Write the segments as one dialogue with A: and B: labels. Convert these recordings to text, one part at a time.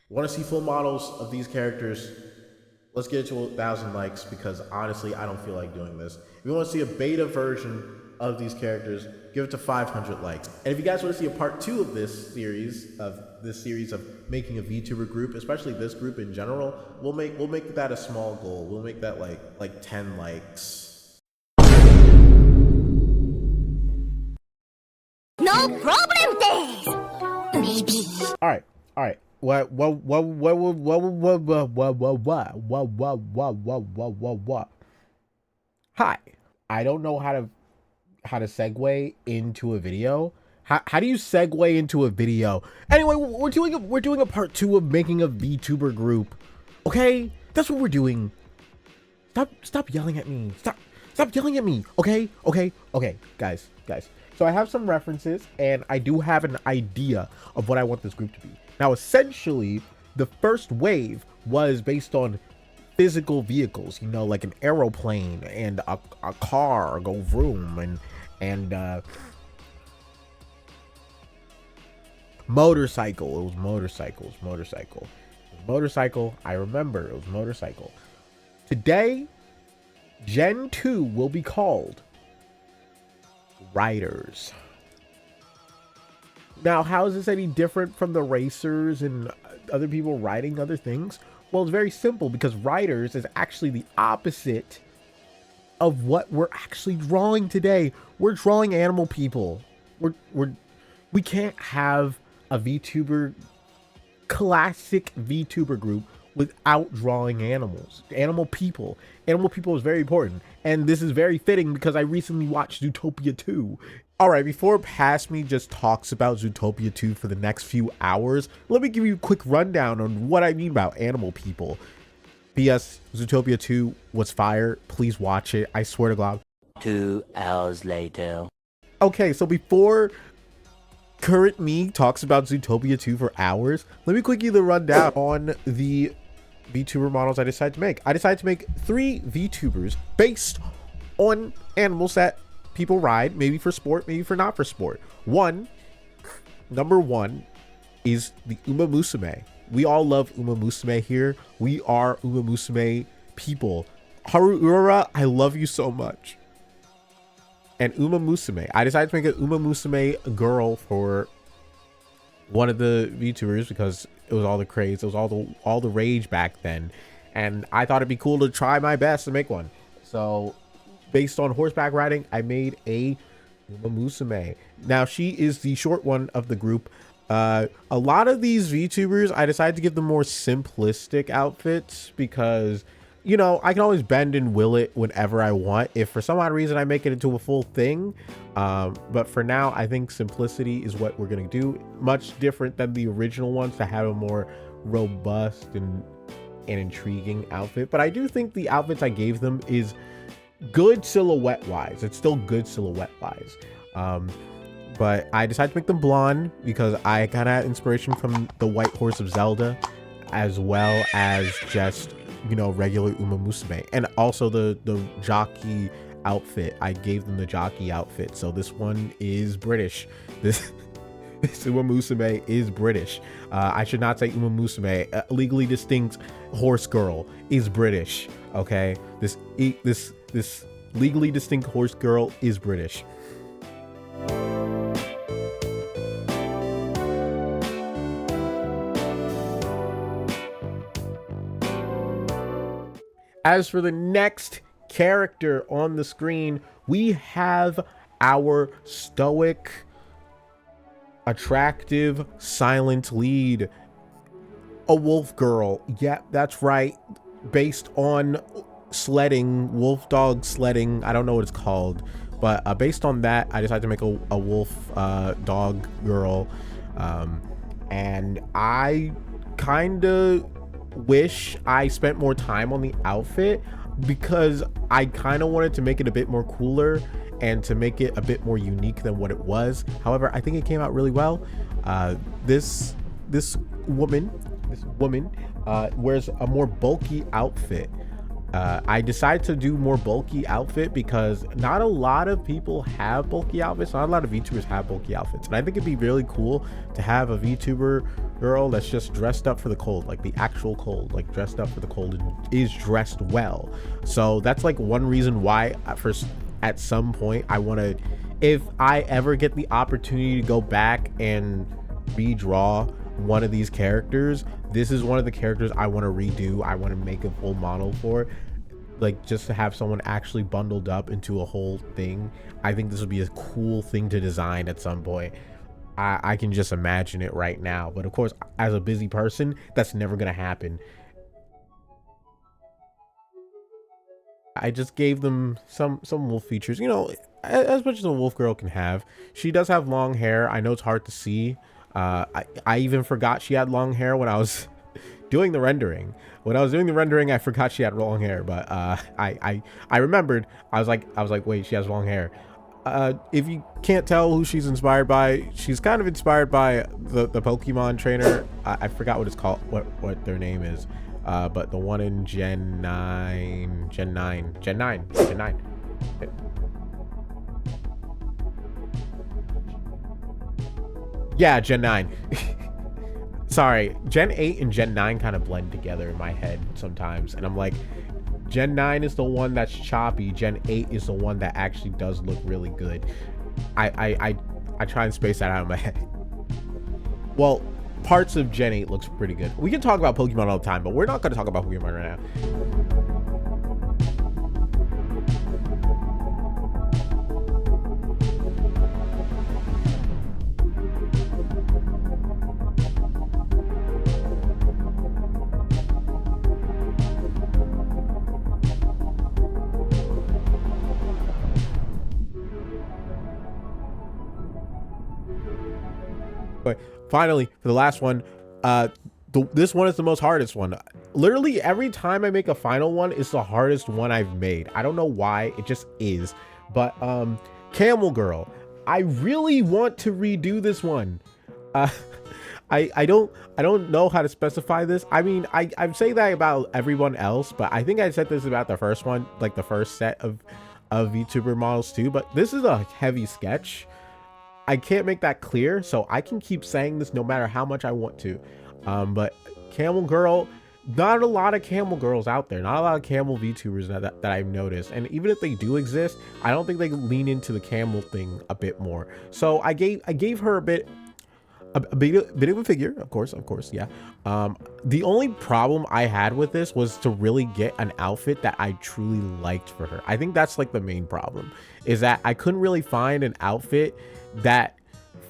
A: Want to see full models of these characters? Let's get it to 1,000 likes because honestly, I don't feel like doing this. If you want to see a beta version of these characters, give it to 500 likes. And if you guys want to see a part 2 of this series of making a VTuber group, especially this group in general, we'll make that a small goal. We'll make that like 10 likes.
B: No problem there. Maybe.
A: All right. What? Hi. I don't know how to segue into a video. How do you segue into a video? Anyway, we're doing a part 2 of making a VTuber group. Okay? That's what we're doing. Stop yelling at me. Stop yelling at me. Okay? Guys. So I have some references and I do have an idea of what I want this group to be. Now, essentially, the first wave was based on physical vehicles, you know, like an aeroplane and a car go vroom and motorcycle. It was motorcycle. I remember it was motorcycle. Today, Gen 2 will be called riders. Now, how is this any different from the racers and other people riding other things? Well, it's very simple because riders is actually the opposite of what we're actually drawing today. We're drawing animal people. We can't have a VTuber, classic VTuber group without drawing animals. Animal people is very important, and this is very fitting because I recently watched Zootopia 2. All right, before Past Me just talks about Zootopia 2 for the next few hours, let me give you a quick rundown on what I mean about animal people. P.S. Zootopia 2 was fire. Please watch it. I swear to God.
C: 2 hours later.
A: Okay, so before current me talks about Zootopia 2 for hours, let me quickly the rundown on the VTuber models I decided to make. I decided to make 3 VTubers based on animals that people ride, maybe for sport, maybe for not for sport. Number one is the Uma Musume. We all love Uma Musume here. We are Uma Musume people. Haru Urara, I love you so much. And Uma Musume. I decided to make an Uma Musume girl for one of the VTubers because it was all the craze. It was all the rage back then. And I thought it'd be cool to try my best to make one. So based on horseback riding, I made a Uma Musume. Now, she is the short one of the group. A lot of these VTubers, I decided to give them more simplistic outfits because, you know, I can always bend and will it whenever I want. If for some odd reason I make it into a full thing. But for now, I think simplicity is what we're going to do. Much different than the original ones to have a more robust and intriguing outfit. But I do think the outfits I gave them is good silhouette wise. It's still good silhouette wise. But I decided to make them blonde because I kind of had inspiration from the White Horse of Zelda, as well as just, you know, regular Uma Musume. And also the jockey outfit. I gave them the jockey outfit. So this one is British. This Uma Musume is British. I should not say Uma Musume. Legally distinct horse girl is British. Okay, this legally distinct horse girl is British. As for the next character on the screen, we have our stoic, attractive, silent lead, a wolf girl. Yeah, that's right. Based on sledding, wolf dog sledding. I don't know what it's called, but based on that, I decided to make a wolf dog girl. And I kind of wish I spent more time on the outfit because I kind of wanted to make it a bit more cooler and to make it a bit more unique than what it was. However, I think it came out really well. This woman wears a more bulky outfit. I decided to do more bulky outfit because not a lot of people have bulky outfits. Not a lot of VTubers have bulky outfits, and I think it'd be really cool to have a VTuber girl that's just dressed up for the cold, like the actual cold, like dressed up for the cold and is dressed well. So that's like one reason why at some point I want to, if I ever get the opportunity to go back and redraw one of these characters, this is one of the characters I want to redo. I want to make a full model for, like, just to have someone actually bundled up into a whole thing. I think this would be a cool thing to design at some point. I can just imagine it right now, but of course, as a busy person, that's never gonna happen. I just gave them some wolf features, you know, as much as a wolf girl can have. She does have long hair. I know it's hard to see. I even forgot she had long hair when I was doing the rendering. When I was doing the rendering, I forgot she had long hair, but I remembered. I was like, wait, she has long hair. If you can't tell who she's inspired by, she's kind of inspired by the Pokemon trainer. I forgot what it's called, what their name is. But the one in Gen 9. Yeah, Gen 9. Sorry, Gen 8 and Gen 9 kind of blend together in my head sometimes, and I'm like, Gen 9 is the one that's choppy, Gen 8 is the one that actually does look really good. I try and space that out in my head. Well, parts of Gen 8 looks pretty good. We can talk about Pokemon all the time, but we're not going to talk about Pokemon right now. But finally, for the last one, this one is the most hardest one. Literally every time I make a final one, it's the hardest one I've made. I don't know why, it just is. But Camel Girl, I really want to redo this one. I don't know how to specify this. I mean, I say that about everyone else, but I think I said this about the first one, like the first set of VTuber models too. But this is a heavy sketch. I can't make that clear, so I can keep saying this no matter how much I want to. But Camel Girl, not a lot of Camel Girls out there, not a lot of Camel VTubers that I've noticed. And even if they do exist, I don't think they lean into the camel thing a bit more. So I gave her a bit of a figure, of course, yeah. The only problem I had with this was to really get an outfit that I truly liked for her. I think that's like the main problem, is that I couldn't really find an outfit that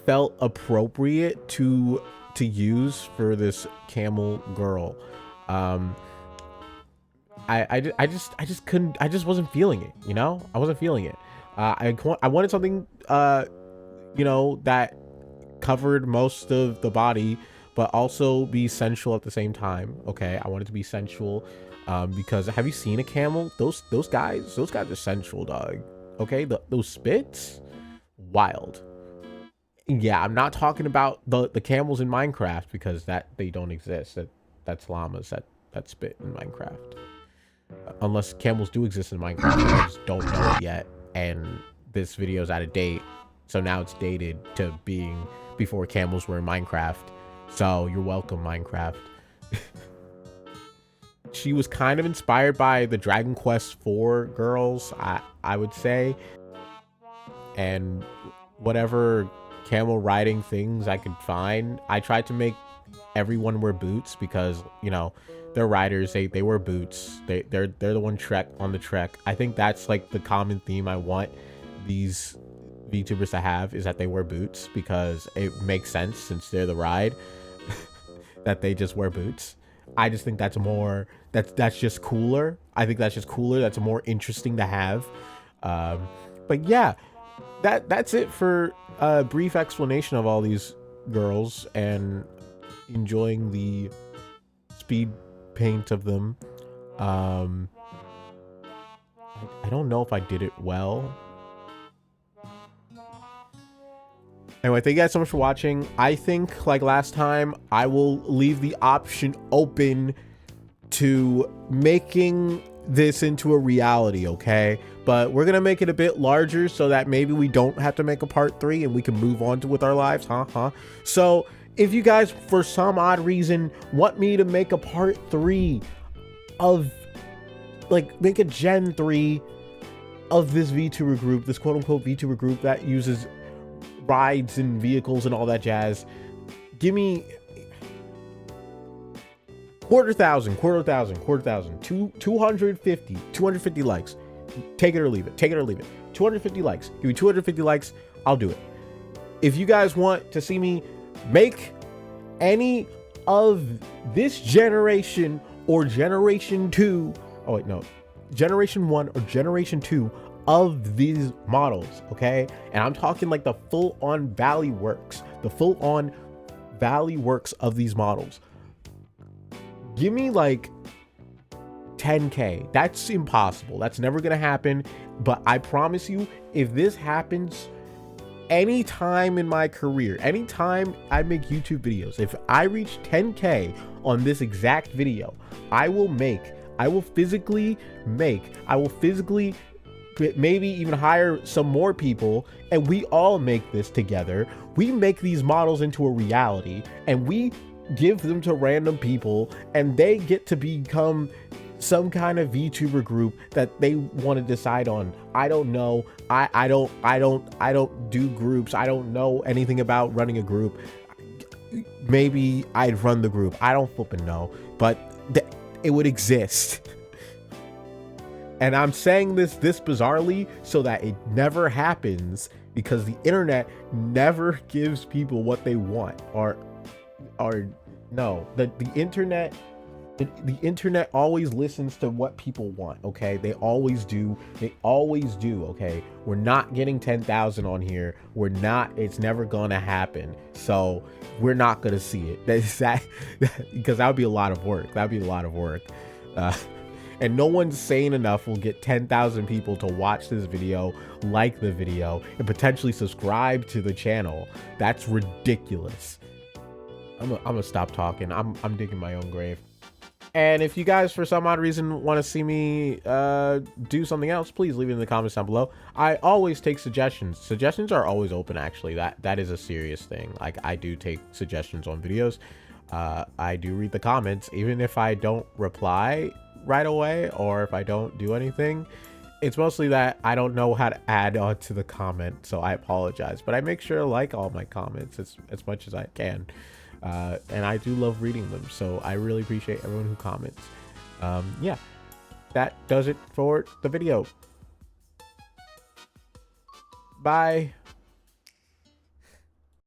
A: felt appropriate to use for this Camel Girl. I just wasn't feeling it, you know. I wasn't feeling it. I wanted something you know, that covered most of the body but also be sensual at the same time. Okay, I wanted to be sensual because have you seen a camel? Those guys are sensual, dog. Okay, those spits, wild. Yeah, I'm not talking about the camels in Minecraft, because they don't exist. That's llamas that spit in Minecraft. Unless camels do exist in Minecraft, I just don't know it yet. And this video's out of date, so now it's dated to being before camels were in Minecraft. So you're welcome, Minecraft. She was kind of inspired by the Dragon Quest IV girls, I would say, and whatever camel riding things I could find. I tried to make everyone wear boots because, you know, they're riders, they wear boots, they're the one trek on the trek. I think that's like the common theme I want these VTubers to have, is that they wear boots, because it makes sense since they're the ride that they just wear boots. I just think that's more, that's just cooler. I think that's just cooler. That's more interesting to have. But yeah, that's it for a brief explanation of all these girls and enjoying the speed paint of them. I don't know if I did it well. Anyway, thank you guys so much for watching. I think, like last time, I will leave the option open to making this into a reality, okay? But we're gonna make it a bit larger so that maybe we don't have to make a part 3 and we can move on with our lives. So if you guys for some odd reason want me to make a part 3 of, like, make a Gen 3 of this VTuber group, this quote-unquote VTuber group that uses rides and vehicles and all that jazz, give me 250 likes. Take it or leave it. 250 likes. Give me 250 likes. I'll do it. If you guys want to see me make any of this generation or generation 2, oh wait, no, generation 1 or generation 2 of these models, okay? And I'm talking like the full-on Valley Works, of these models. Give me like 10K. That's impossible. That's never gonna happen. But I promise you, if this happens anytime in my career, anytime I make YouTube videos, if I reach 10K on this exact video, I will physically maybe even hire some more people, and we all make this together. We make these models into a reality, and we give them to random people, and they get to become some kind of VTuber group that they want to decide on. I don't know. I don't do groups. I don't know anything about running a group. Maybe I'd run the group. I don't flipping know, but it would exist. And I'm saying this bizarrely so that it never happens, because the internet never gives people what they want, or no, the internet always listens to what people want, okay? They always do, okay? We're not getting 10,000 on here. It's never gonna happen. So we're not gonna see it. Because that would be a lot of work. And no one sane enough will get 10,000 people to watch this video, like the video, and potentially subscribe to the channel. That's ridiculous. I'm gonna stop talking. I'm digging my own grave. And if you guys, for some odd reason, want to see me do something else, please leave it in the comments down below. I always take suggestions. Suggestions are always open, actually. That is a serious thing. Like, I do take suggestions on videos. I do read the comments, even if I don't reply right away, or if I don't do anything. It's mostly that I don't know how to add on to the comment, so I apologize. But I make sure to like all my comments as much as I can. And I do love reading them, so I really appreciate everyone who comments. Yeah, that does it for the video. Bye.